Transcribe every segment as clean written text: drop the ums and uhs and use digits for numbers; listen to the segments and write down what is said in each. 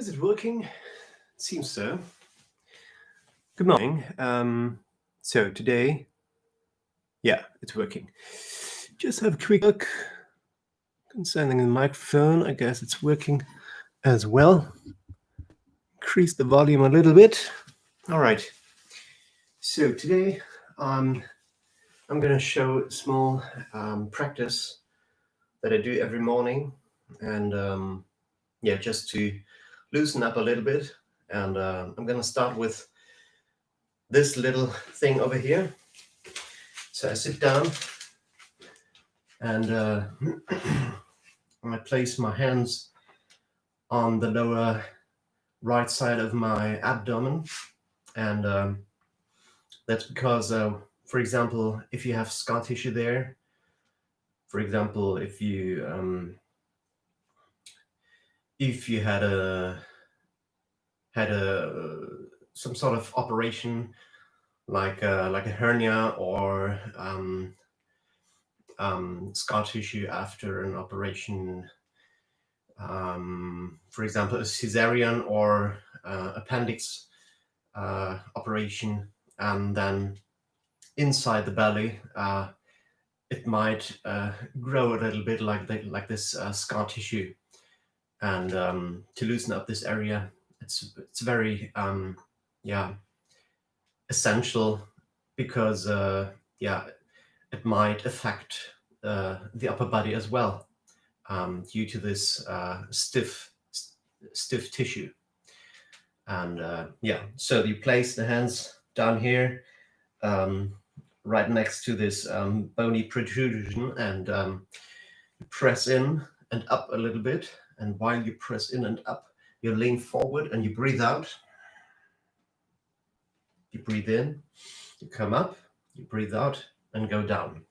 Is it working? It seems so. Good morning. So today, yeah, it's working. Just have a quick look concerning the microphone. I guess it's working as well. Increase the volume a little bit. All right. So today, I'm going to show a small practice that I do every morning, and yeah, just to loosen up a little bit. And I'm going to start with this little thing over here. So I sit down and I place my hands on the lower right side of my abdomen, and that's because, for example, if you have scar tissue there, for example, if you had some sort of operation like a hernia or scar tissue after an operation, for example, a cesarean or appendix operation, and then inside the belly, it might grow a little bit like this scar tissue, and to loosen up this area, it's very essential, because it might affect the upper body as well, due to this stiff tissue. And so you place the hands down here, right next to this bony protrusion, and you press in and up a little bit. And while you press in and up, you lean forward and you breathe out. You breathe in, you come up, you breathe out and go down.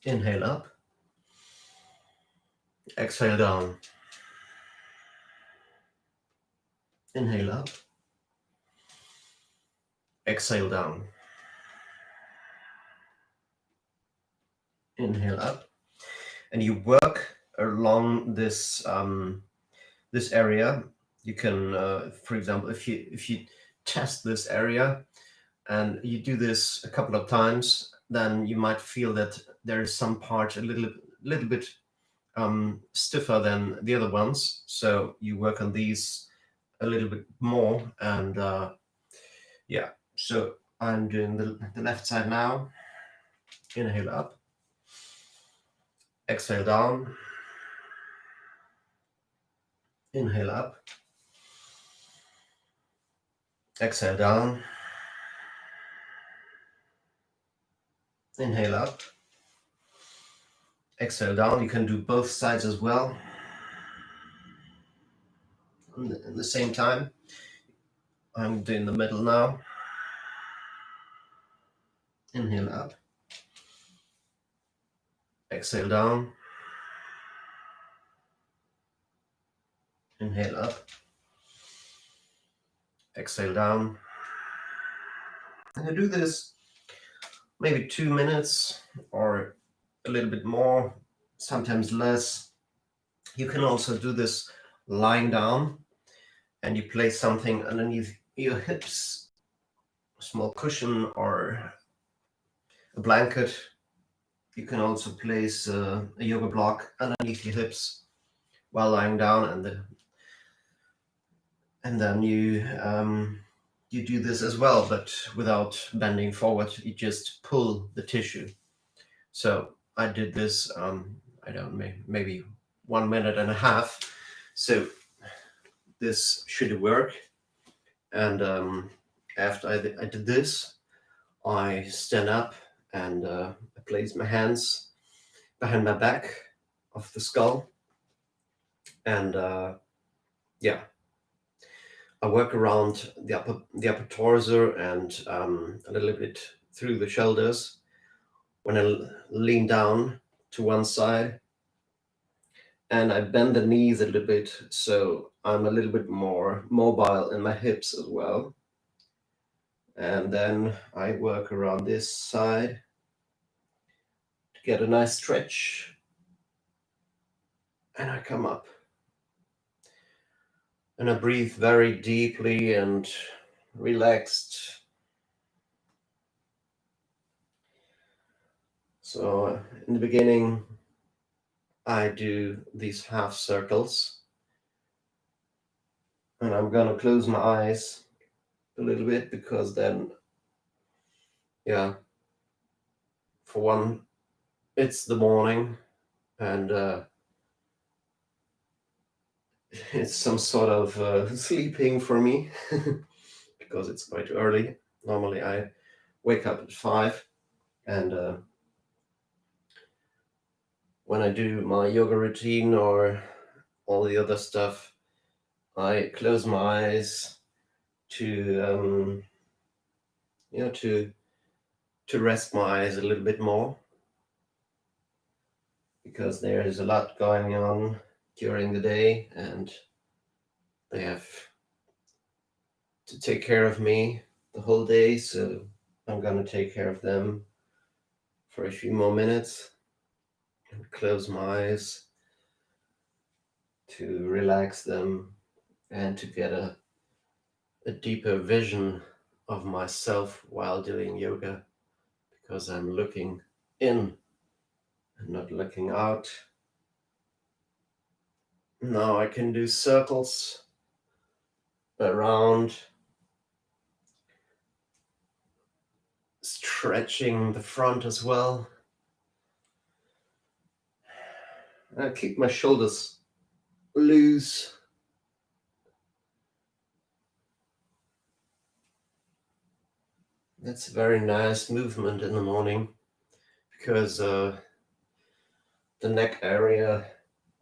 Inhale up, exhale down. Inhale up, exhale down. Inhale up, and you work along this this area. You can, for example, if you test this area and you do this a couple of times, then you might feel that there is some part a little bit stiffer than the other ones. So you work on these a little bit more, and so I'm doing the left side now. Inhale up, exhale down. Inhale up, exhale down. Inhale up, exhale down. You can do both sides as well at the same time. I'm doing the middle now. Inhale up, exhale down. Inhale up, exhale down. And I do this maybe 2 minutes or a little bit more, sometimes less. You can also do this lying down, and you place something underneath your hips, a small cushion or a blanket. You can also place a yoga block underneath your hips while lying down, and then you do this as well, but without bending forward. You just pull the tissue. So I did this, I don't know, maybe 1.5 minutes. So this should work. And after I did this, I stand up and I place my hands behind my back of the skull, and I work around the upper torso and a little bit through the shoulders. When I lean down to one side, and I bend the knees a little bit, so I'm a little bit more mobile in my hips as well. And then I work around this side to get a nice stretch, and I come up And I breathe very deeply and relaxed. So in the beginning, I do these half circles, and I'm gonna close my eyes a little bit because then, yeah, for one, it's the morning and it's some sort of sleeping for me because it's quite early. Normally I wake up at 5, and when I do my yoga routine or all the other stuff, I close my eyes to to rest my eyes a little bit more, because there is a lot going on during the day and they have to take care of me the whole day, so I'm gonna take care of them for a few more minutes and close my eyes to relax them and to get a deeper vision of myself while doing yoga, because I'm looking in and not looking out. Now I can do circles around, stretching the front as well. I keep my shoulders loose. That's a very nice movement in the morning, because the neck area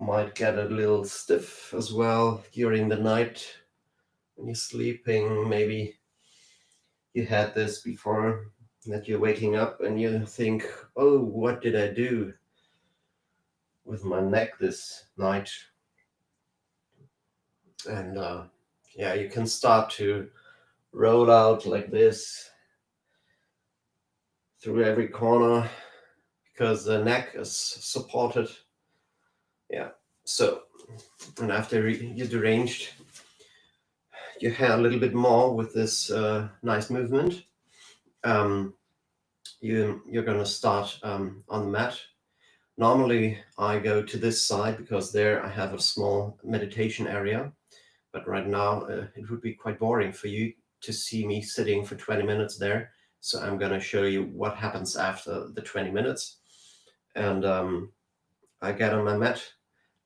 might get a little stiff as well during the night when you're sleeping. Maybe you had this before, that you're waking up and you think, oh, what did I do with my neck this night? And yeah, you can start to roll out like this through every corner because the neck is supported. Yeah, so, and after you deranged your hair a little bit more with this nice movement, you're going to start on the mat. Normally I go to this side because there I have a small meditation area, but right now it would be quite boring for you to see me sitting for 20 minutes there. So I'm going to show you what happens after the 20 minutes. And I get on my mat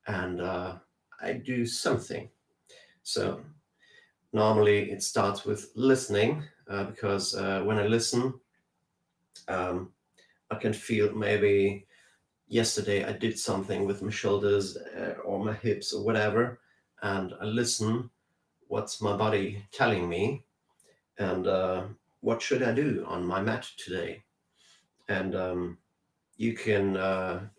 and I do something. So normally it starts with listening, because when I listen, I can feel maybe yesterday I did something with my shoulders or my hips or whatever, and I listen, what's my body telling me, and what should I do on my mat today. And you can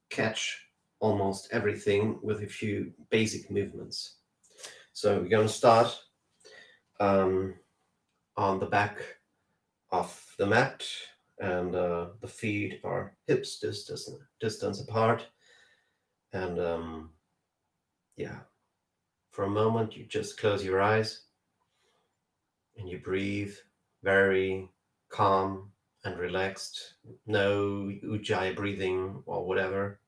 catch almost everything with a few basic movements. So we're going to start on the back of the mat, and the feet are hips distance apart. And yeah, for a moment you just close your eyes and you breathe very calm and relaxed. No ujjayi breathing or whatever.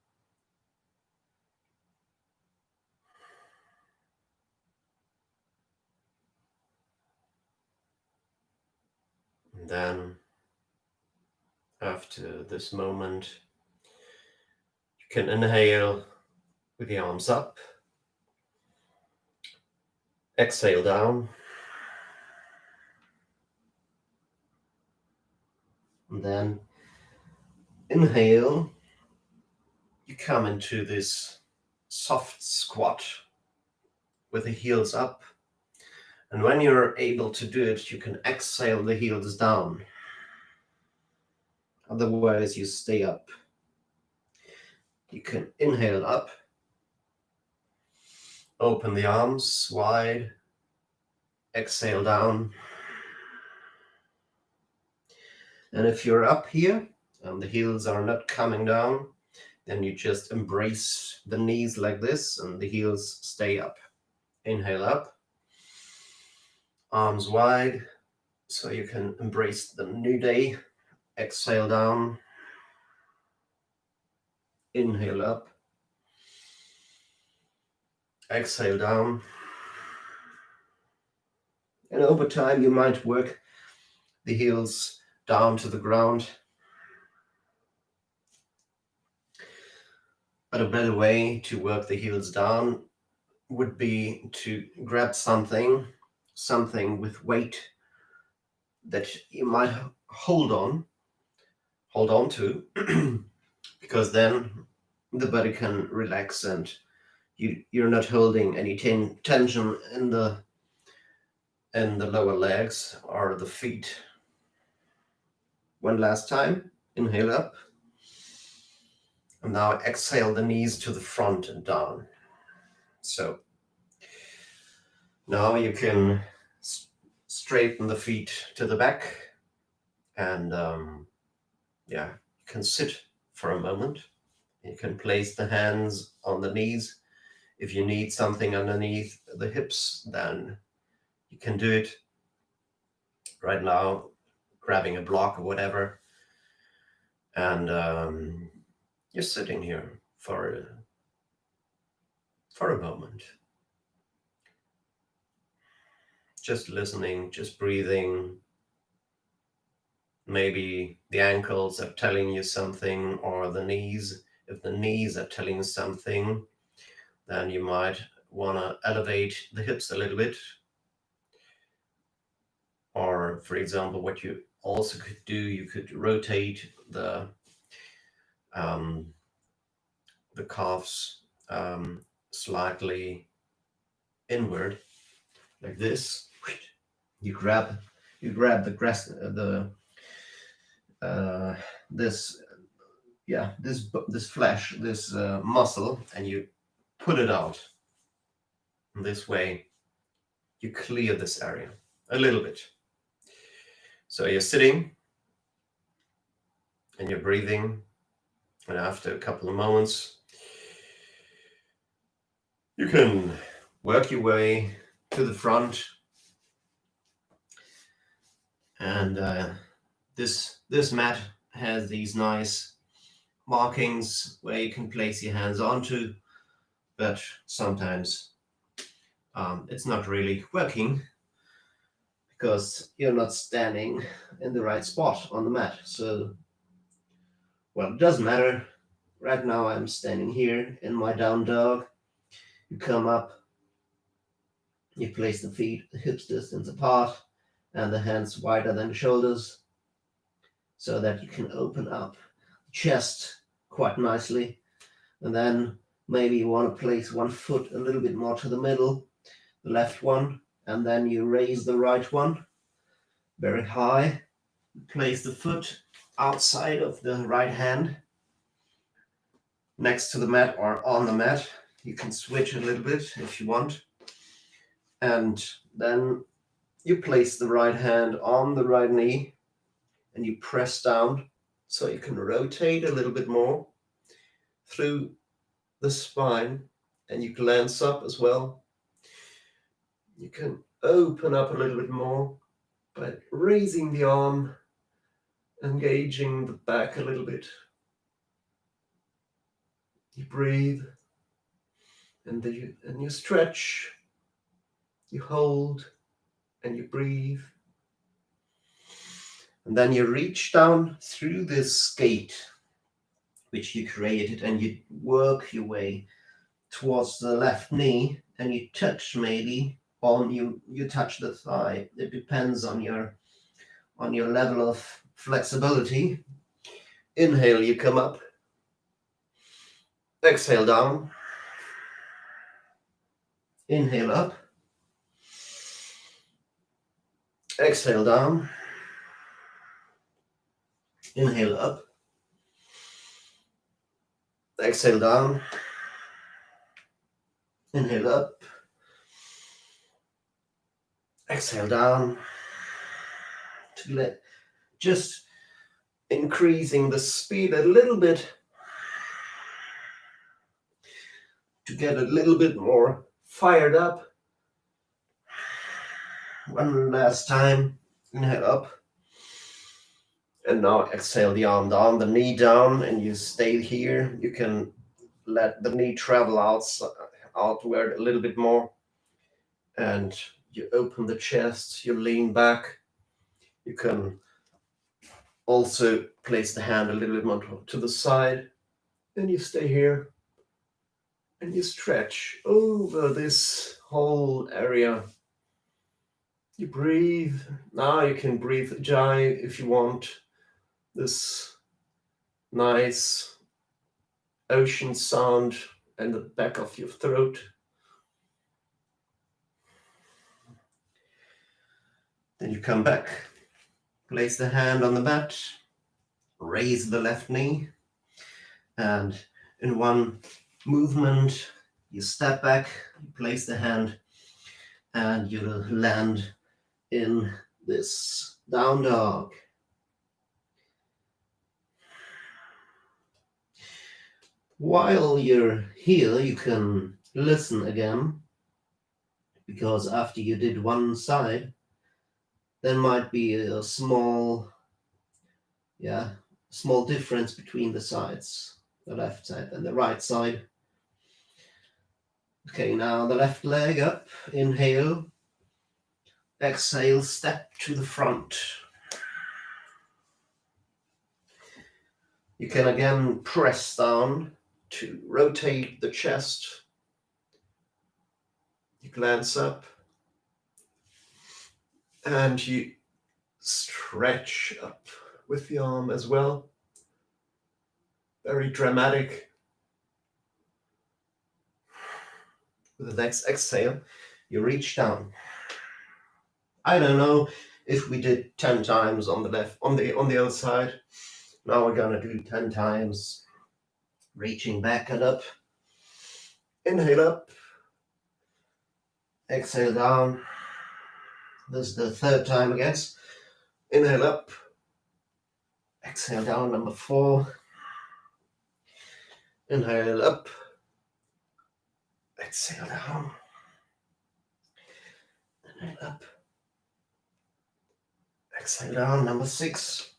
And then after this moment, you can inhale with the arms up, exhale down, and then inhale. You come into this soft squat with the heels up. And when you're able to do it, you can exhale the heels down. Otherwise, you stay up. You can inhale up, open the arms wide, exhale down. And if you're up here and the heels are not coming down, then you just embrace the knees like this and the heels stay up. Inhale up, arms wide, so you can embrace the new day. Exhale down, inhale up, exhale down. And over time, you might work the heels down to the ground. But a better way to work the heels down would be to grab something with weight that you might hold on to, because then the body can relax and you're not holding any tension in the lower legs or the feet. One last time, inhale up. And now exhale the knees to the front and down. So now you can straighten the feet to the back, and you can sit for a moment. You can place the hands on the knees. If you need something underneath the hips, then you can do it right now, grabbing a block or whatever. And you're sitting here for a moment. Just listening, just breathing. Maybe the ankles are telling you something, or the knees. If the knees are telling you something, then you might want to elevate the hips a little bit. Or, for example, what you also could do, you could rotate the calves slightly inward, like this. You grab this flesh, this muscle, and you put it out. In this way, you clear this area a little bit. So you're sitting and you're breathing, and after a couple of moments, you can work your way to the front. And this mat has these nice markings where you can place your hands onto, but sometimes it's not really working because you're not standing in the right spot on the mat. So, well, it doesn't matter. Right now I'm standing here in my down dog. You come up, you place the feet hips distance apart and the hands wider than the shoulders, so that you can open up the chest quite nicely. And then maybe you want to place one foot a little bit more to the middle, the left one, and then you raise the right one very high. Place the foot outside of the right hand next to the mat or on the mat. You can switch a little bit if you want. And then you place the right hand on the right knee and you press down so you can rotate a little bit more through the spine, and you glance up as well. You can open up a little bit more by raising the arm, engaging the back a little bit. You breathe, and you stretch, you hold, and you breathe. And then you reach down through this gate, which you created, and you work your way towards the left knee, and you touch maybe on you touch the thigh. It depends on your level of flexibility. Inhale, you come up. Exhale down. Inhale up. Exhale down. Inhale up. Exhale down. Inhale up. Exhale down. Just increasing the speed a little bit to get a little bit more fired up One last time. Inhale up. And now exhale the arm down, the knee down, and you stay here. You can let the knee travel outward a little bit more. And you open the chest, you lean back. You can also place the hand a little bit more to the side. And you stay here. And you stretch over this whole area. You breathe. Now you can breathe Jai if you want. This nice ocean sound in the back of your throat. Then you come back, place the hand on the mat, raise the left knee, and in one movement, you step back, you place the hand, and you land in this down dog. While you're here, you can listen again, because after you did one side, there might be a small difference between the sides, the left side and the right side. Okay, now the left leg up, inhale, exhale, step to the front. You can again press down to rotate the chest. You glance up and you stretch up with the arm as well. Very dramatic. With the next exhale, you reach down. I don't know if we did 10 times on the left, on the other side. Now we're gonna do 10 times. Reaching back and up. Inhale up. Exhale down. This is the third time, I guess. Inhale up. Exhale down, number 4. Inhale up. Exhale down. Inhale up. Exhale down, number 6.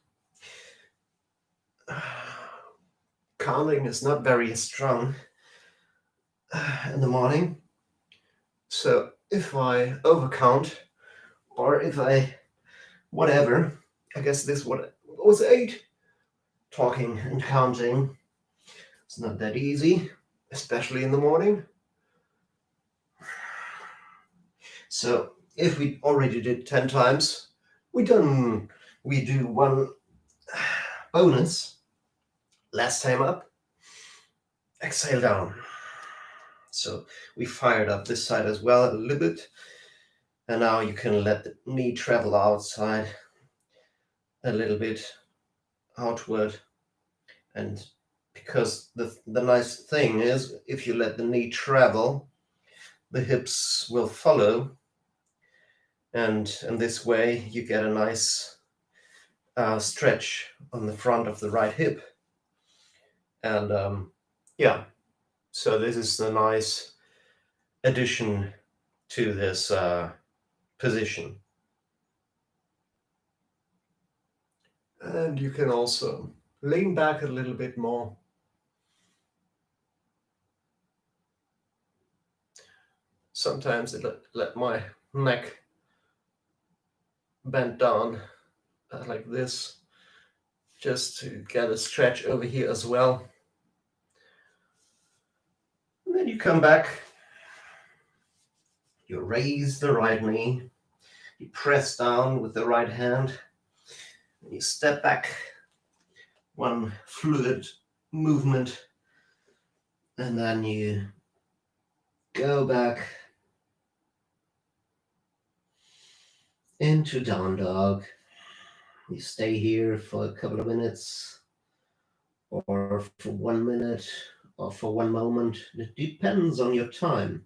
Counting is not very strong in the morning. So if I overcount, or if I, whatever, I guess this was 8. Talking and counting, it's not that easy, especially in the morning. So if we already did 10 times, we do one bonus. Last time up, exhale down. So we fired up this side as well a little bit. And now you can let the knee travel outside a little bit outward. And because the nice thing is, if you let the knee travel, the hips will follow. And in this way, you get a nice stretch on the front of the right hip. And so this is a nice addition to this position. And you can also lean back a little bit more. Sometimes I let my neck bend down like this, just to get a stretch over here as well. And then you come back, you raise the right knee, you press down with the right hand, and you step back, one fluid movement, and then you go back into down dog. You stay here for a couple of minutes, or for 1 minute, or for one moment. It depends on your time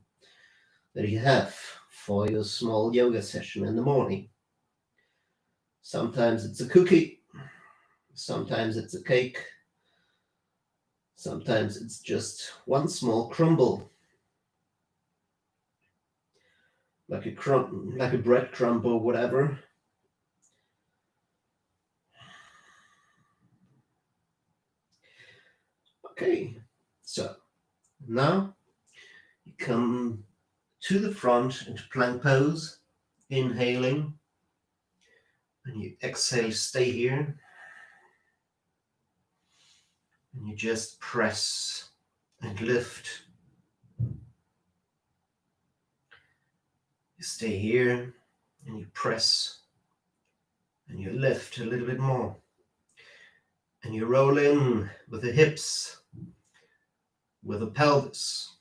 that you have for your small yoga session in the morning. Sometimes it's a cookie, sometimes it's a cake, sometimes it's just one small crumble. like a breadcrumb or whatever. Okay, so now you come to the front into plank pose, inhaling, and you exhale, stay here, and you just press and lift. You stay here and you press and you lift a little bit more, and you roll in with the hips, with the pelvis,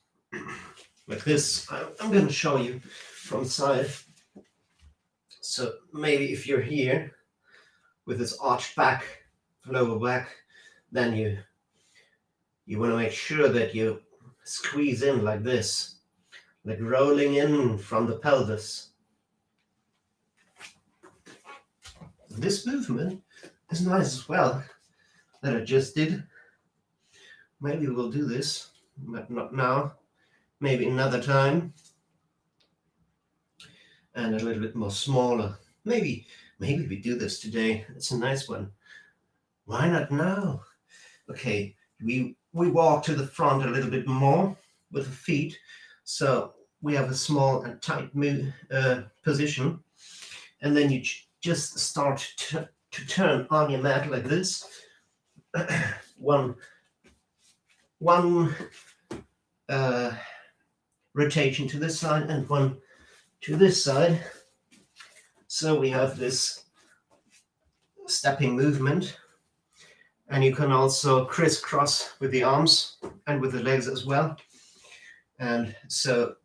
like this. I'm going to show you from the side. So maybe if you're here with this arched back, lower back, then you want to make sure that you squeeze in like this, like rolling in from the pelvis. This movement is nice as well that I just did. Maybe we'll do this, but not now. Maybe another time. And a little bit more smaller. Maybe we do this today. It's a nice one. Why not now? Okay, we walk to the front a little bit more with the feet. So we have a small and tight position. And then you just start to turn on your mat like this. one rotation to this side and one to this side. So we have this stepping movement, and you can also crisscross with the arms and with the legs as well. And so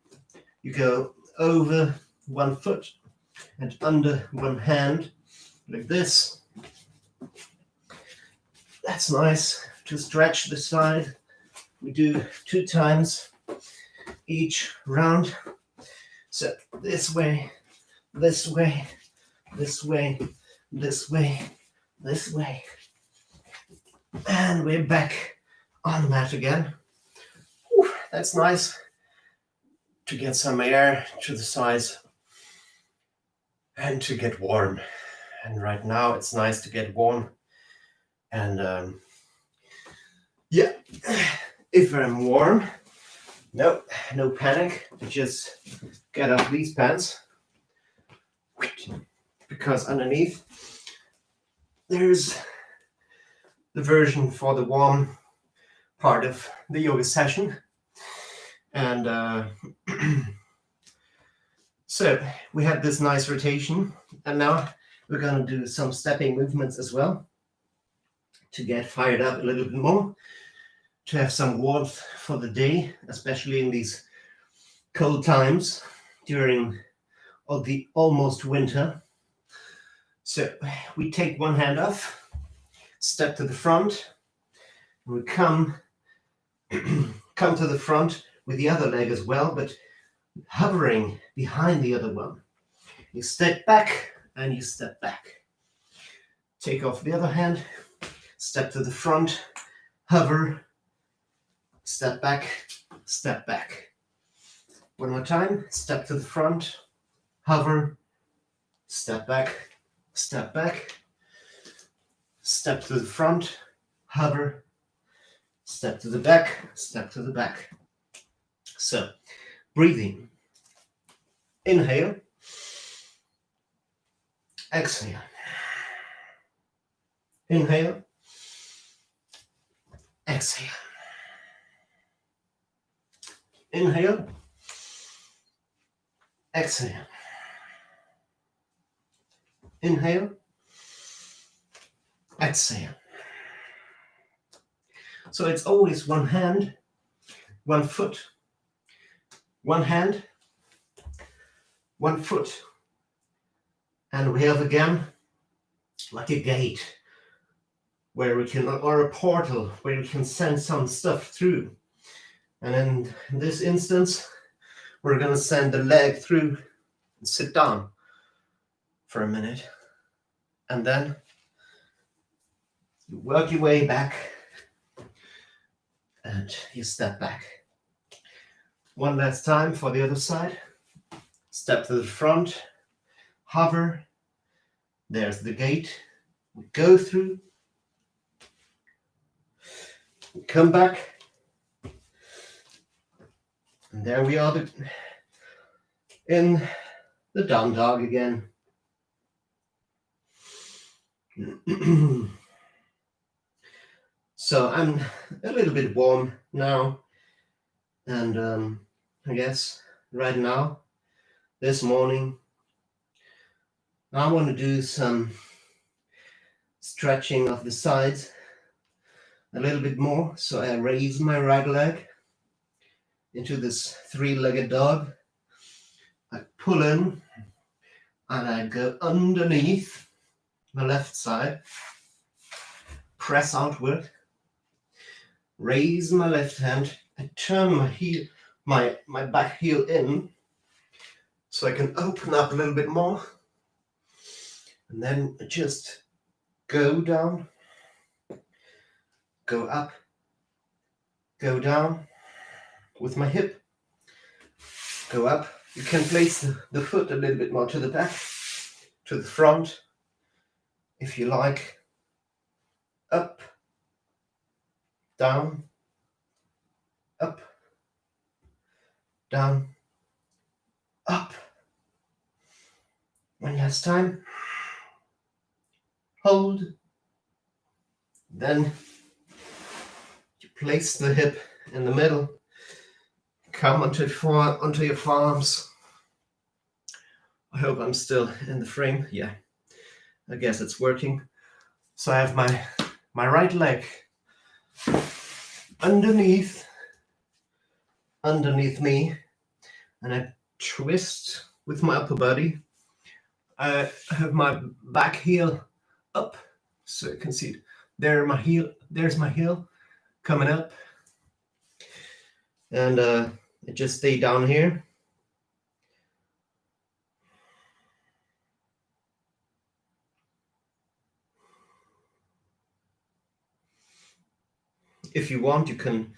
you go over one foot and under one hand like this. That's nice to stretch the side. We do 2 times each round. So this way, this way, this way, this way, this way. And we're back on the mat again. Whew, that's nice to get some air to the sides and to get warm. And right now it's nice to get warm. And yeah, if I'm warm, no panic. Just get off these pants, because underneath there's the version for the warm part of the yoga session. And so we had this nice rotation, and now we're going to do some stepping movements as well to get fired up a little bit more, to have some warmth for the day, especially in these cold times during the almost winter. So we take one hand off, step to the front, and we come to the front with the other leg as well, but hovering behind the other one. You step back and you step back. Take off the other hand, step to the front, hover, step back, step back. One more time, step to the front, hover, step back, step back, step to the front, hover, step to the back, step to the back. So, breathing. Inhale, exhale. Inhale, exhale. Inhale, exhale. Inhale, exhale. So it's always one hand, one foot, one hand, one foot. And we have again like a gate where we can, or a portal where we can send some stuff through. And in this instance, we're going to send the leg through and sit down for a minute. And then you work your way back and you step back. One last time for the other side. step to the front, hover, there's the gate, we go through, we come back, and there we are in the down dog again. So I'm a little bit warm now, and I guess right now, this morning, I want to do some stretching of the sides a little bit more. So I raise my right leg into this three-legged dog. I pull in and I go underneath my left side, press outward, raise my left hand, I turn my heel, my back heel in so I can open up a little bit more, and then just go down, go up, go down with my hip, go up. You can place the foot a little bit more to the back, to the front, if you like. Up, down, up, down, up. One last time. Hold. Then you place the hip in the middle. Come onto your forearms. I hope I'm still in the frame. Yeah, I guess it's working. So I have my right leg underneath me, and I twist with my upper body. I have my back heel up, so you can see it. There's my heel coming up, and I just stay down here. If you want, you can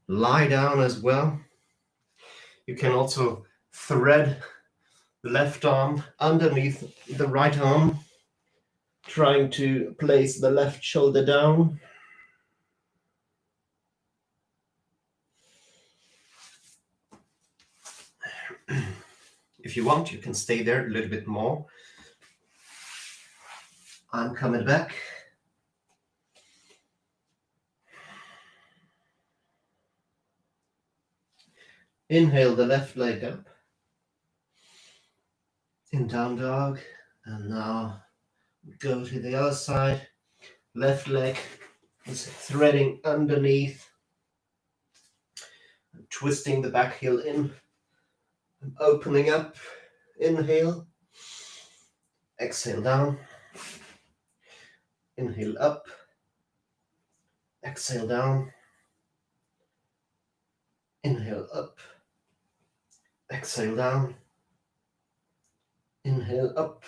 lie down as well. You can also thread the left arm underneath the right arm, trying to place the left shoulder down. If you want, you can stay there a little bit more. I'm coming back. Inhale the left leg up in down dog, and now go to the other side. Left leg is threading underneath, twisting the back heel in, opening up. Inhale, exhale down, inhale up, exhale down, inhale up, exhale down, inhale up,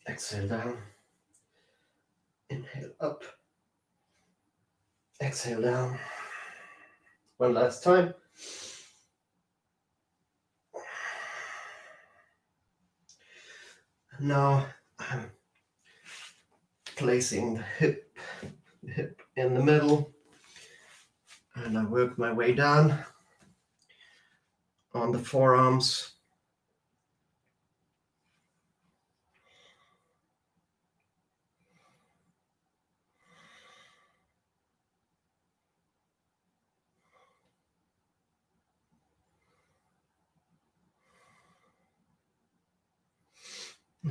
exhale down, inhale up, exhale down. One last time. Now I'm placing the hip in the middle, and I work my way down on the forearms.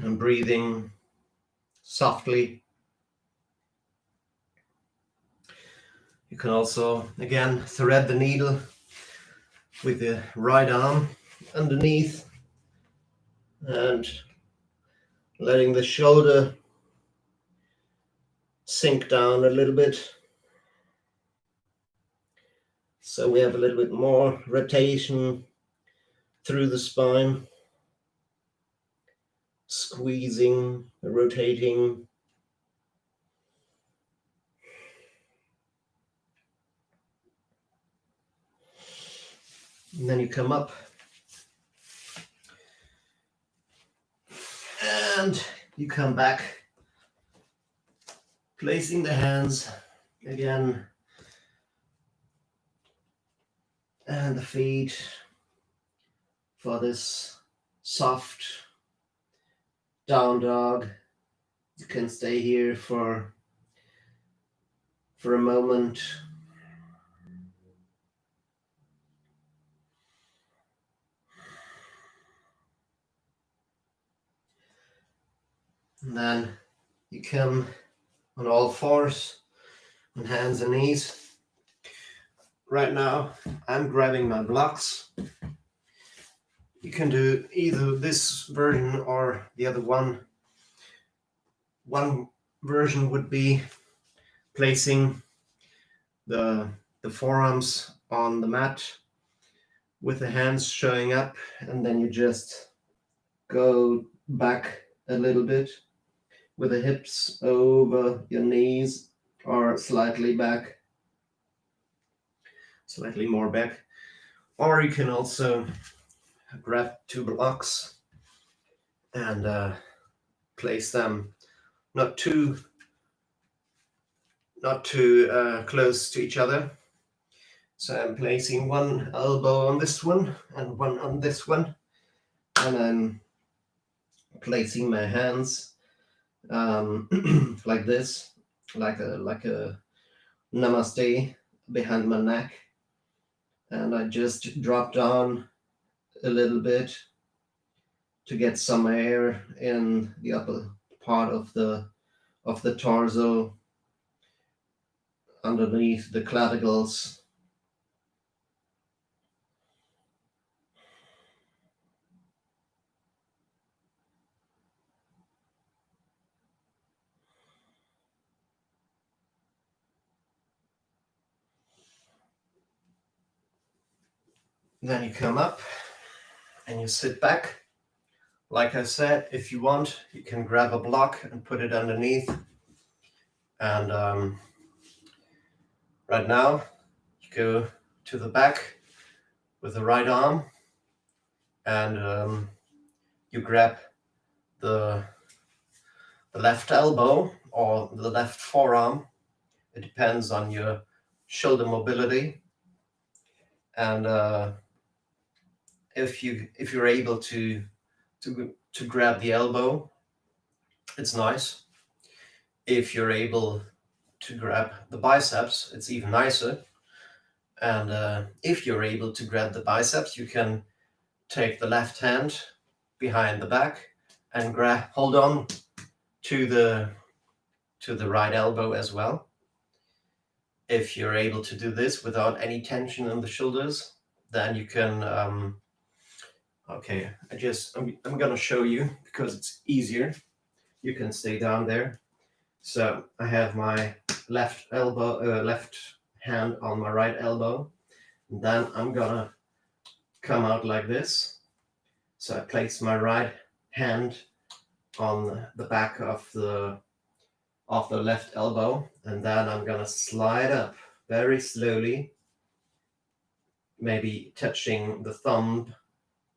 I'm breathing softly. You can also, again, thread the needle with the right arm underneath and letting the shoulder sink down a little bit. So we have a little bit more rotation through the spine, squeezing, rotating. And then you come up And you come back, placing the hands again and the feet for this soft down dog. You can stay here for a moment. And then you come on all fours, on hands and knees. Right now, I'm grabbing my blocks. You can do either this version or the other one. One version would be placing the forearms on the mat with the hands showing up, and then you just go back a little bit with the hips over your knees or slightly back, slightly more back. Or you can also grab two blocks and place them not too close to each other. So I'm placing one elbow on this one and one on this one, and I'm placing my hands like this, like a namaste behind my neck, and I just drop down a little bit to get some air in the upper part of the torso, underneath the clavicles. Then you come up and you sit back. Like I said, if you want, you can grab a block and put it underneath. And right now, you go to the back with the right arm, and you grab the left elbow or the left forearm. It depends on your shoulder mobility. And if you're able to grab the elbow, it's nice. If you're able to grab the biceps, it's even nicer. And if you're able to grab the biceps, you can take the left hand behind the back and hold on to the right elbow as well. If you're able to do this without any tension in the shoulders, then you can I'm gonna show you because it's easier. You can stay down there. So I have my left hand on my right elbow. And then I'm gonna come out like this. So I place my right hand on the back of the left elbow, and then I'm gonna slide up very slowly, maybe touching the thumb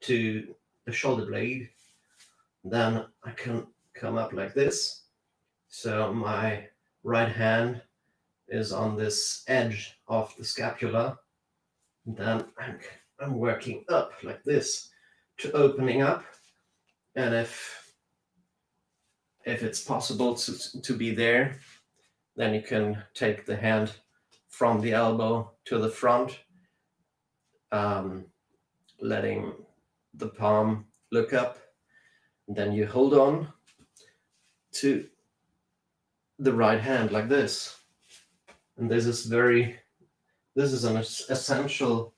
to the shoulder blade. Then I can come up like this. So my right hand is on this edge of the scapula. Then I'm working up like this to opening up. And if it's possible to be there, then you can take the hand from the elbow to the front, letting the palm look up. And then you hold on to the right hand like this. And this is an essential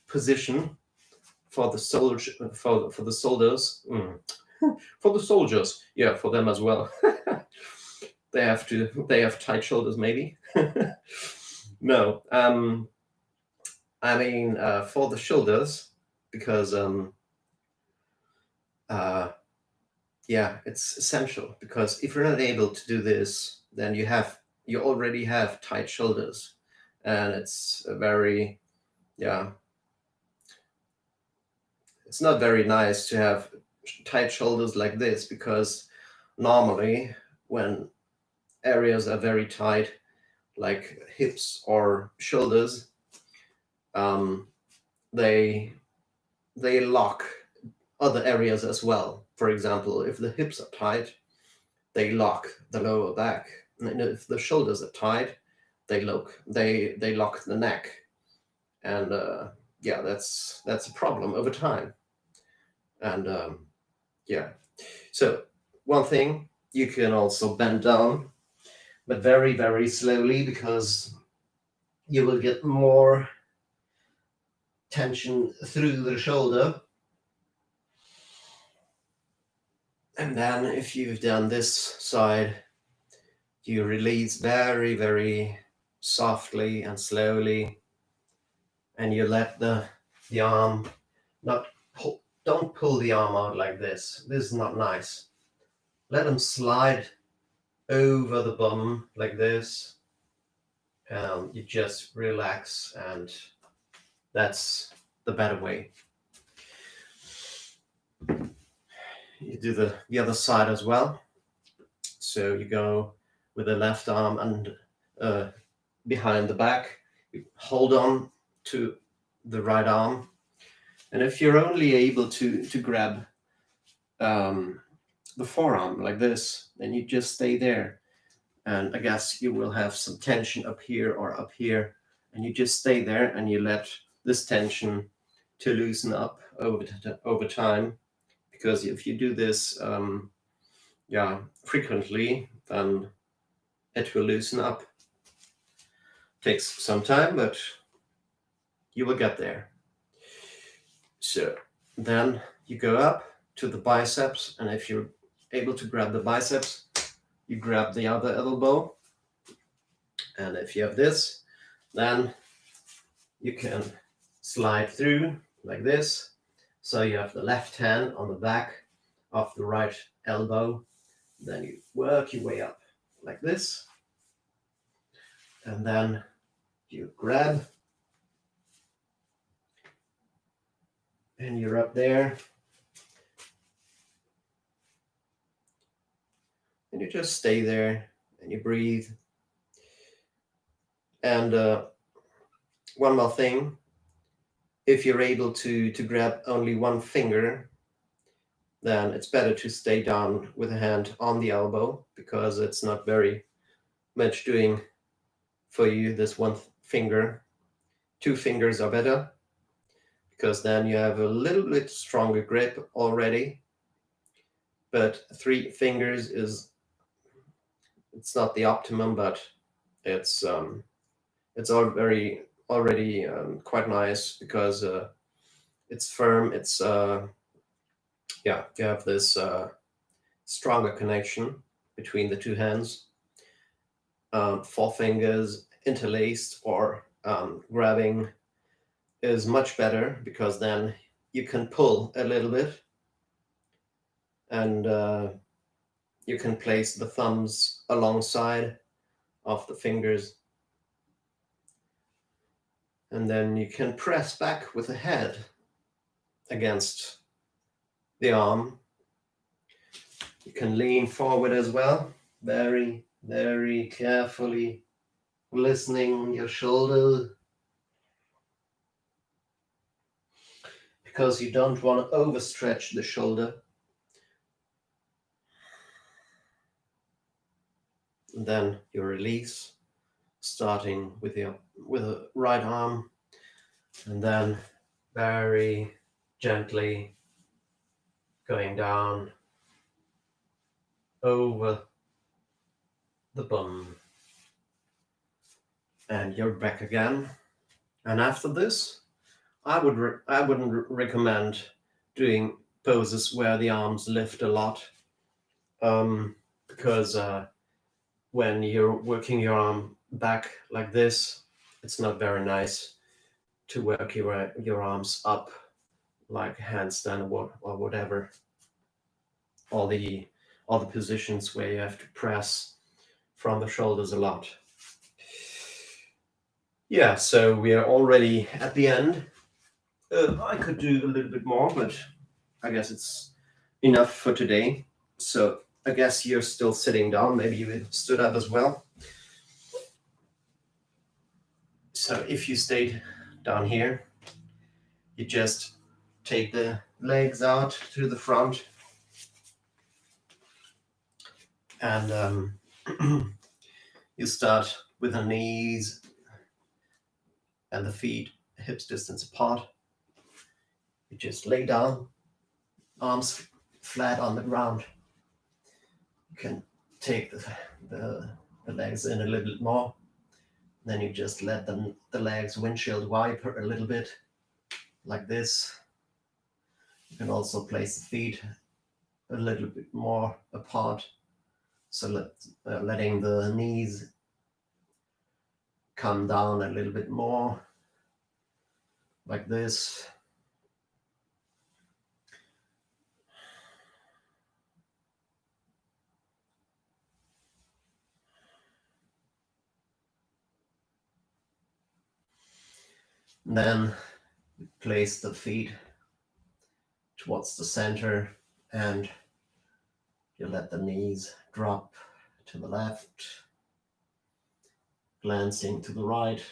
position for the soldiers. For the soldiers, yeah, for them as well. They have tight shoulders, maybe. No, I mean for the shoulders, because it's essential, because if you're not able to do this, then you already have tight shoulders, and it's it's not very nice to have tight shoulders like this, because normally when areas are very tight, like hips or shoulders, they lock other areas as well. For example, if the hips are tight, they lock the lower back, and if the shoulders are tight, they lock the neck, and yeah, that's a problem over time. And yeah, so one thing, you can also bend down, but very, very slowly, because you will get more tension through the shoulder. And then if you've done this side, you release very, very softly and slowly, and you let the arm not pull. Don't pull the arm out like this. This is not nice. Let them slide over the bum like this, and you just relax, and that's the better way. You do the other side as well. So you go with the left arm and behind the back, you hold on to the right arm, and if you're only able to grab the forearm like this, then you just stay there. And I guess you will have some tension up here or up here, and you just stay there, and you let this tension to loosen up over time. Because if you do this frequently, then it will loosen up. Takes some time, but you will get there. So then you go up to the biceps, and if you're able to grab the biceps, you grab the other elbow. And if you have this, then you can slide through like this. So you have the left hand on the back of the right elbow. Then you work your way up like this. And then you grab. And you're up there. And you just stay there, and you breathe. And one more thing, if you're able to grab only one finger, then it's better to stay down with a hand on the elbow, because it's not very much doing for you, this one finger. 2 fingers are better, because then you have a little bit stronger grip already. But 3 fingers it's not the optimum, but it's already quite nice, because it's firm. It's you have this stronger connection between the 2 hands. 4 fingers interlaced or grabbing is much better, because then you can pull a little bit, and you can place the thumbs alongside of the fingers, and then you can press back with the head against the arm. You can lean forward as well, very, very carefully listening your shoulder, because you don't want to overstretch the shoulder. And then you release, starting with the right arm, and then very gently going down over the bum. And you're back again. And after this, I wouldn't recommend doing poses where the arms lift a lot, because when you're working your arm back like this, it's not very nice to work your arms up like handstand or whatever. All the positions where you have to press from the shoulders a lot. Yeah, so we are already at the end. I could do a little bit more, but I guess it's enough for today. So I guess you're still sitting down. Maybe you stood up as well. So if you stayed down here, you just take the legs out to the front and you start with the knees and the feet hips distance apart. You just lay down, arms flat on the ground. You can take the legs in a little bit more. Then you just let the legs windshield wiper a little bit, like this. You can also place the feet a little bit more apart, so letting the knees come down a little bit more, like this. And then place the feet towards the center and you let the knees drop to the left, glancing to the right.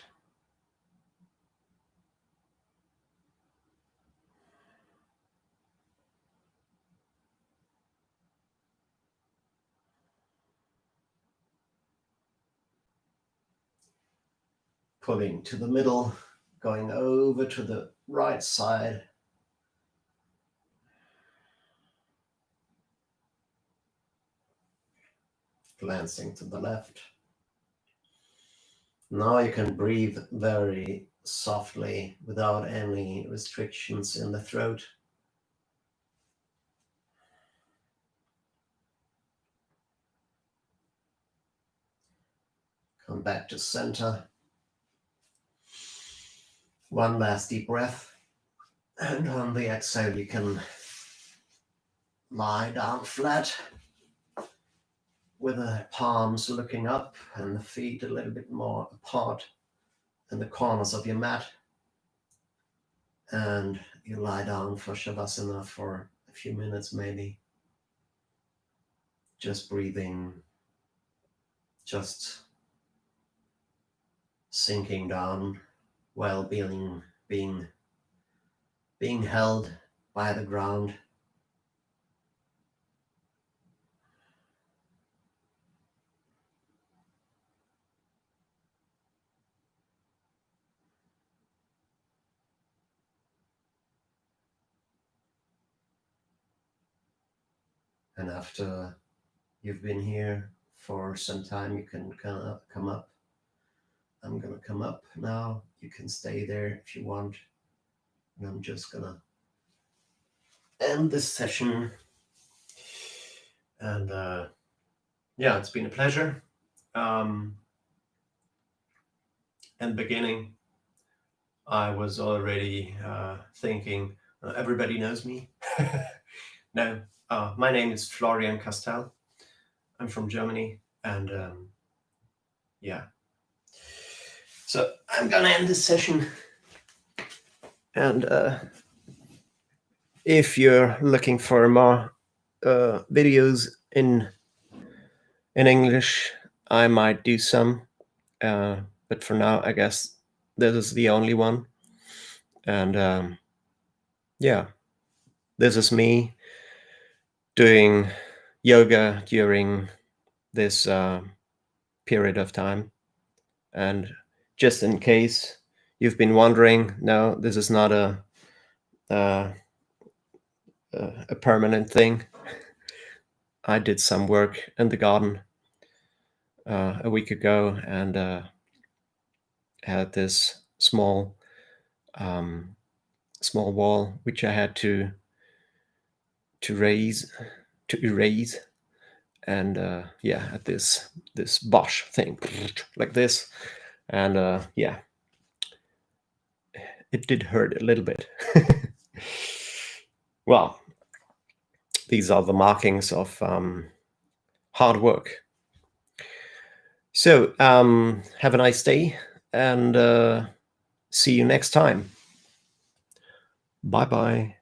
Pulling to the middle, going over to the right side. Glancing to the left. Now you can breathe very softly without any restrictions in the throat. Come back to center. One last deep breath. And on the exhale, you can lie down flat with the palms looking up and the feet a little bit more apart in the corners of your mat. And you lie down for Shavasana for a few minutes maybe. Just breathing, just sinking down while being held by the ground. And after you've been here for some time, you can come up. I'm gonna come up now. You can stay there if you want. And I'm just gonna end this session. And yeah, it's been a pleasure. In the beginning, I was already thinking, everybody knows me. No, my name is Florian Kastell. I'm from Germany, and yeah. So I'm gonna end this session. And if you're looking for more videos in English, I might do some. But for now, I guess this is the only one. And yeah, this is me doing yoga during this period of time. And just in case you've been wondering, no, this is not a permanent thing. I did some work in the garden a week ago and had this small wall which I had to erase, and yeah, had this Bosch thing like this, and yeah, it did hurt a little bit. Well, these are the markings of hard work. So have a nice day, and see you next time. Bye-bye.